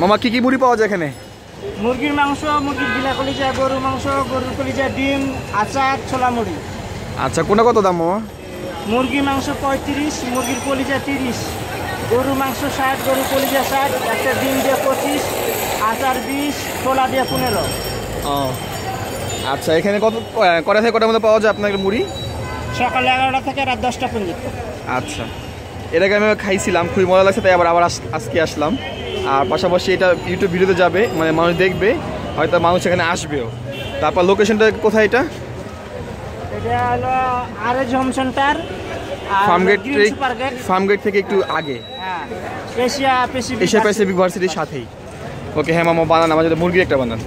মামা কি মুড়ি পাওয়া যায় এখানে? মুরগির মাংস, মুরগির গিলা কলিজা, গরুর মাংস, গরুর কলিজা, ডিম, আচার, ছোলা মুড়ি। আচ্ছা, কোনটা কত দাম মামা? মুরগির মাংস 35, মুরগির কলিজা 30, গরুর মাংস 60, গরুর কলিজা 60, একটা ডিম দিয়ে 25, আচার 20, ছোলা দিয়ে 15। ও আচ্ছা, এখানে কটা থেকে কটার মধ্যে পাওয়া যায় আপনার মুড়ি? সকাল 11টা থেকে রাত 10টা পর্যন্ত। আচ্ছা, এর আগে আমি খাইছিলাম, খুবই মজা লাগছে, তাই আবার আজকে আসলাম। আর পাশাপাশি এটা ইউটিউব ভিডিওতে যাবে, মানে মানুষ দেখবে, হয়তো মানুষ এখানে আসবেও। তারপর লোকেশনটা কোথায়? এটা হলো আরএজ হোম সেন্টার, ফার্মগেট থেকে একটু আগে, এশিয়া প্যাসিফিক ভার্সিটির সাথেই। ওকে, হ্যাঁ মামা, বানান আমার জন্য মুরগির একটা বানান।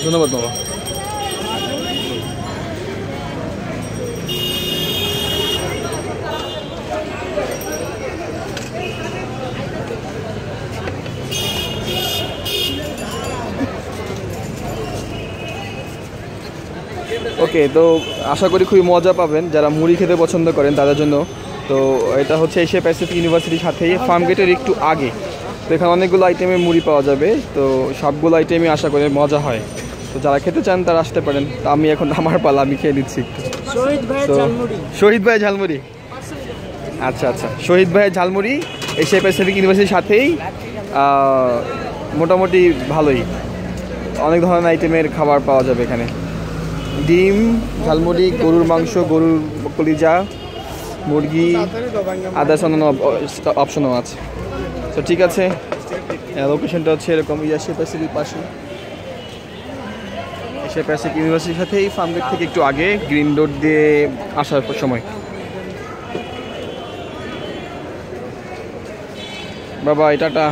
ধন্যবাদ বাবা। ওকে, তো আশা করি খুবই মজা পাবেন যারা মুড়ি খেতে পছন্দ করেন তাদের জন্য। তো এটা হচ্ছে এশিয়া প্যাসিফিক ইউনিভার্সিটির সাথেই, ফার্মগেটের একটু আগে। তো এখানে অনেকগুলো আইটেমের মুড়ি পাওয়া যাবে, তো সবগুলো আইটেমই আশা করি মজা হয়। তো যারা খেতে চান তারা আসতে পারেন। তো আমি এখন আমার পালা, আমি খেয়ে নিচ্ছি একটু। শহীদ ভাই ঝালমুড়ি। আচ্ছা আচ্ছা, শহীদ ভাই ঝালমুড়ি এশিয়া প্যাসিফিক ইউনিভার্সিটির সাথেই, মোটামুটি ভালোই, অনেক ধরনের আইটেমের খাবার পাওয়া যাবে এখানে। ডিম, ঝালমুড়ি, গরুর মাংস, গরুর কলিজা, মুরগি, আদার্স অন্যান্য অপশনও আছে। তো ঠিক আছে, লোকেশনটা হচ্ছে এরকম, এশিয়া প্যাসিফিক পাশে, এশিয়া প্যাসিফিক ইউনিভার্সিটির সাথেই, ফার্মগেট থেকে একটু আগে, গ্রিন রোড দিয়ে আসার সময়। বাবা, টাটা।